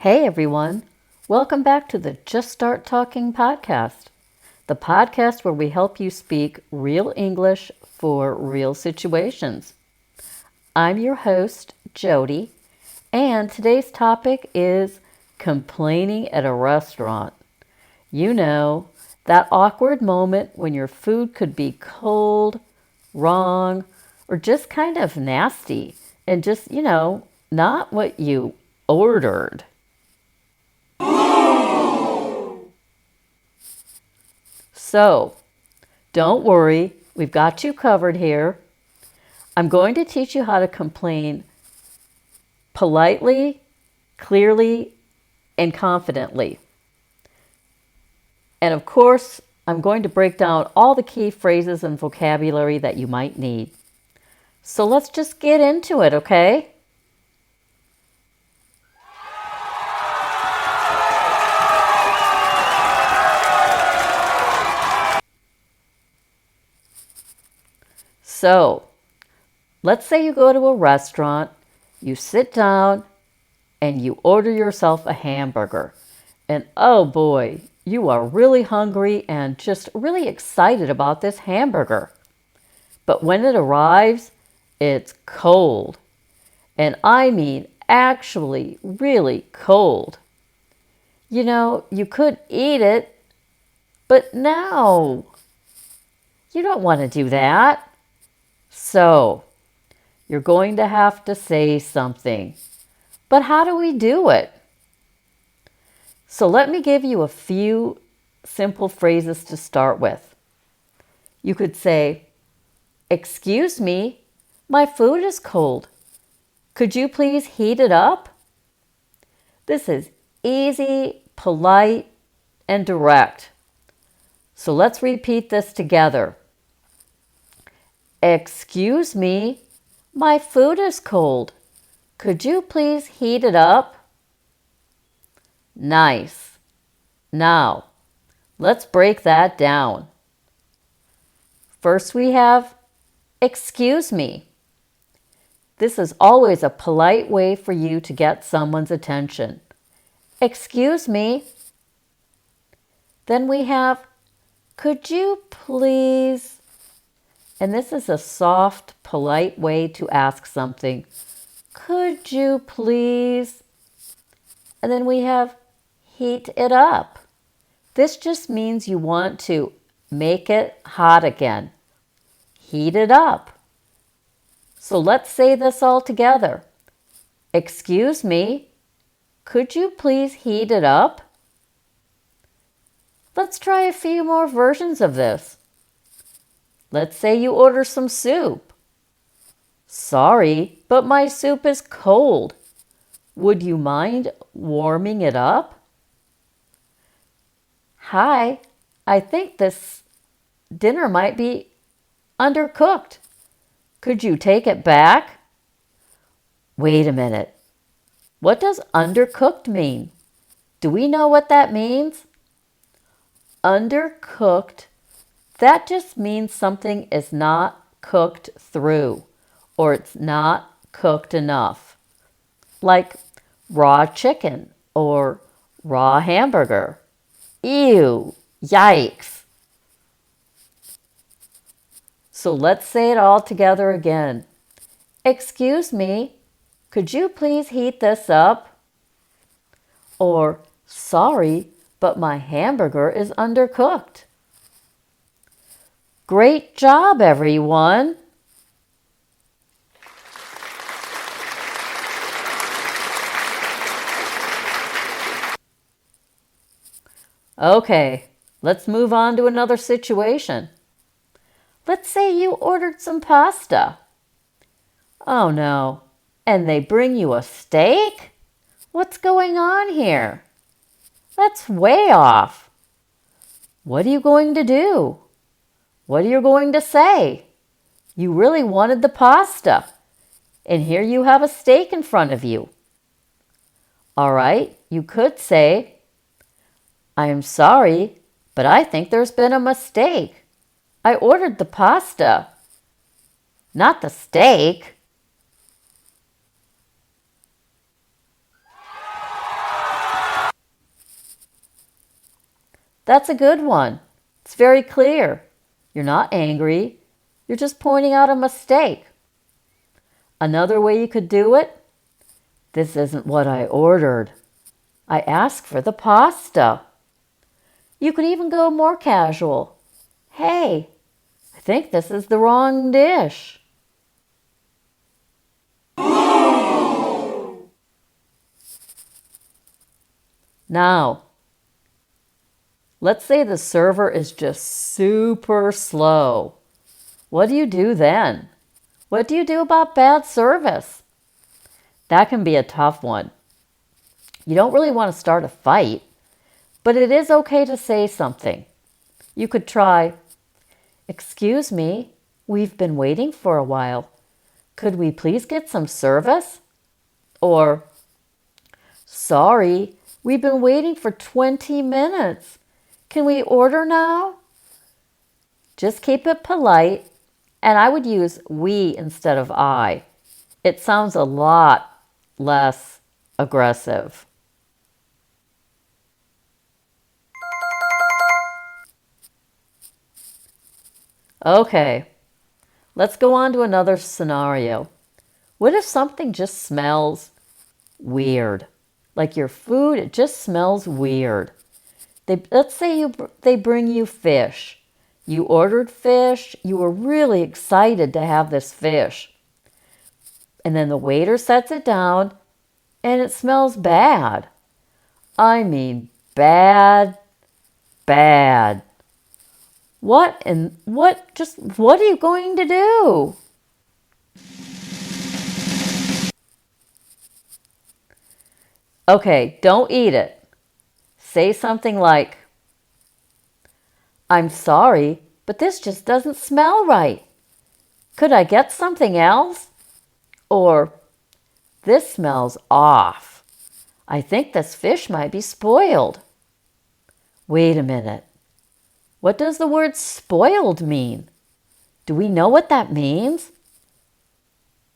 Hey everyone, welcome back to the Just Start Talking podcast, the podcast where we help you speak real English for real situations. I'm your host, Jody, and today's topic is complaining at a restaurant. You know, that awkward moment when your food could be cold, wrong, or just kind of nasty and just, not what you ordered. So, don't worry, we've got you covered here. I'm going to teach you how to complain politely, clearly, and confidently. And of course, I'm going to break down all the key phrases and vocabulary that you might need. So let's just get into it, okay? So, let's say you go to a restaurant, you sit down, and you order yourself a hamburger. And oh boy, you are really hungry and just really excited about this hamburger. But when it arrives, it's cold. And I mean actually really cold. You know, you could eat it, but no, you don't want to do that. So, you're going to have to say something. But how do we do it? So let me give you a few simple phrases to start with. You could say, "Excuse me, my food is cold. Could you please heat it up?" This is easy, polite, and direct. So let's repeat this together. "Excuse me, my food is cold. Could you please heat it up?" Nice. Now, let's break that down. First we have, "Excuse me." This is always a polite way for you to get someone's attention. "Excuse me." Then we have, "Could you please?" And this is a soft, polite way to ask something. "Could you please?" And then we have, "Heat it up." This just means you want to make it hot again. Heat it up. So let's say this all together. "Excuse me, could you please heat it up?" Let's try a few more versions of this. Let's say you order some soup. "Sorry, but my soup is cold. Would you mind warming it up?" "Hi, I think this dinner might be undercooked. Could you take it back?" Wait a minute. What does undercooked mean? Do we know what that means? Undercooked, that just means something is not cooked through or it's not cooked enough. Like raw chicken or raw hamburger. Ew, yikes. So let's say it all together again. "Excuse me, could you please heat this up?" Or, "Sorry, but my hamburger is undercooked." Great job, everyone! Okay, let's move on to another situation. Let's say you ordered some pasta. Oh no, and they bring you a steak? What's going on here? That's way off. What are you going to do? What are you going to say? You really wanted the pasta, and here you have a steak in front of you. All right, you could say, "I am sorry, but I think there's been a mistake. I ordered the pasta, not the steak." That's a good one. It's very clear. You're not angry. You're just pointing out a mistake. Another way you could do it, this isn't what I ordered. I asked for the pasta. You could even go more casual. Hey, I think this is the wrong dish. Now, let's say the server is just super slow. What do you do then? What do you do about bad service? That can be a tough one. You don't really want to start a fight, but it is okay to say something. You could try, "Excuse me, we've been waiting for a while. Could we please get some service?" Or, "Sorry, we've been waiting for 20 minutes. Can we order now?" Just keep it polite, and I would use we instead of I. It sounds a lot less aggressive. Okay, let's go on to another scenario. What if something just smells weird? Like your food, it just smells weird. Let's say they bring you fish. You ordered fish. You were really excited to have this fish. And then the waiter sets it down and it smells bad. I mean bad, bad. What are you going to do? Okay, don't eat it. Say something like, "I'm sorry, but this just doesn't smell right. Could I get something else?" Or, "This smells off. I think this fish might be spoiled." Wait a minute. What does the word spoiled mean? Do we know what that means?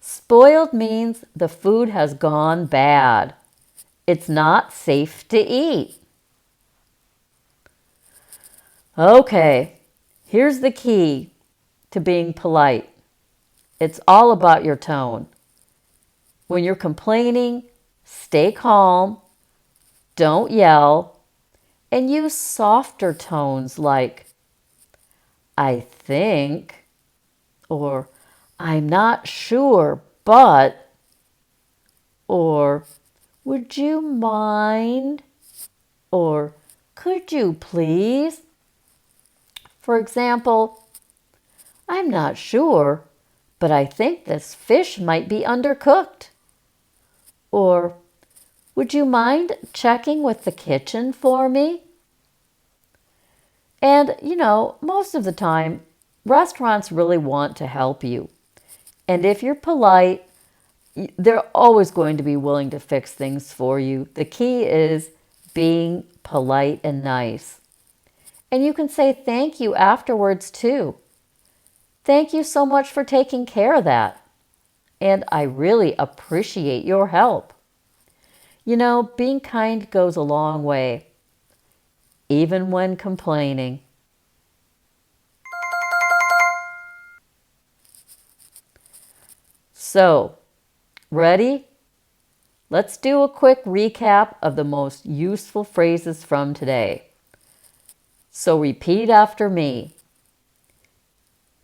Spoiled means the food has gone bad. It's not safe to eat. Okay, here's the key to being polite. It's all about your tone. When you're complaining, stay calm, don't yell, and use softer tones like, "I think," or "I'm not sure, but," or "Would you mind?" or "Could you please?" For example, "I'm not sure, but I think this fish might be undercooked." Or, "Would you mind checking with the kitchen for me?" And, most of the time, restaurants really want to help you. And if you're polite, they're always going to be willing to fix things for you. The key is being polite and nice. And you can say thank you afterwards too. "Thank you so much for taking care of that. And I really appreciate your help." Being kind goes a long way, even when complaining. So, ready? Let's do a quick recap of the most useful phrases from today. So repeat after me.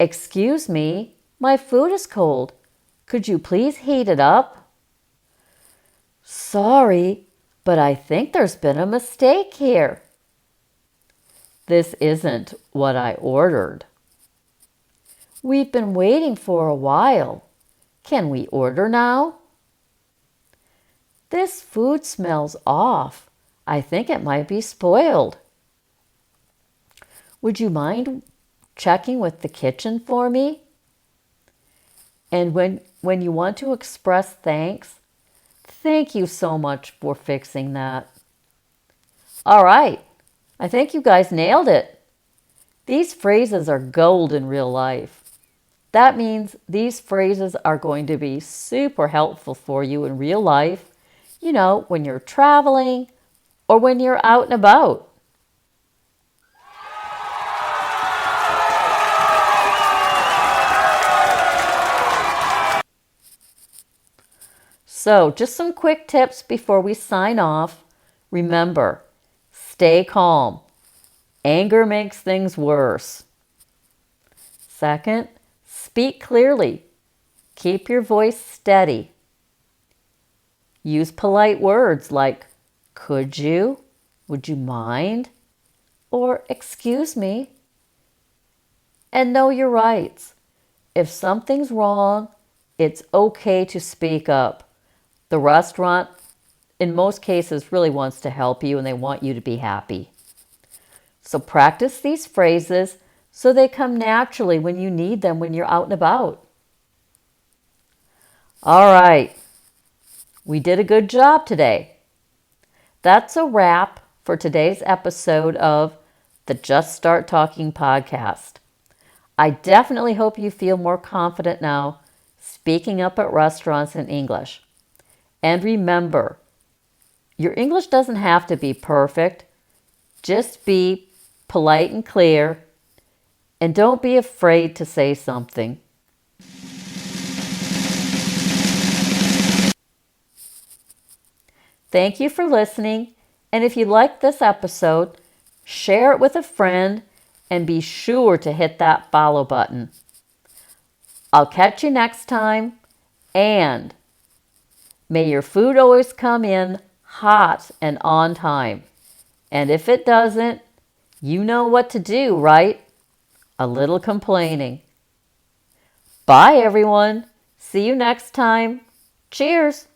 "Excuse me, my food is cold. Could you please heat it up?" "Sorry, but I think there's been a mistake here." "This isn't what I ordered." "We've been waiting for a while. Can we order now?" "This food smells off. I think it might be spoiled." "Would you mind checking with the kitchen for me?" And when you want to express thanks, "Thank you so much for fixing that." All right, I think you guys nailed it. These phrases are gold in real life. That means these phrases are going to be super helpful for you in real life, when you're traveling or when you're out and about. So, just some quick tips before we sign off. Remember, stay calm. Anger makes things worse. Second, speak clearly. Keep your voice steady. Use polite words like could you, would you mind, or excuse me. And know your rights. If something's wrong, it's okay to speak up. The restaurant, in most cases, really wants to help you and they want you to be happy. So practice these phrases so they come naturally when you need them when you're out and about. All right, we did a good job today. That's a wrap for today's episode of the Just Start Talking podcast. I definitely hope you feel more confident now speaking up at restaurants in English. And remember, your English doesn't have to be perfect. Just be polite and clear, and don't be afraid to say something. Thank you for listening, and if you liked this episode, share it with a friend and be sure to hit that follow button. I'll catch you next time, and may your food always come in hot and on time. And if it doesn't, you know what to do, right? A little complaining. Bye, everyone. See you next time. Cheers.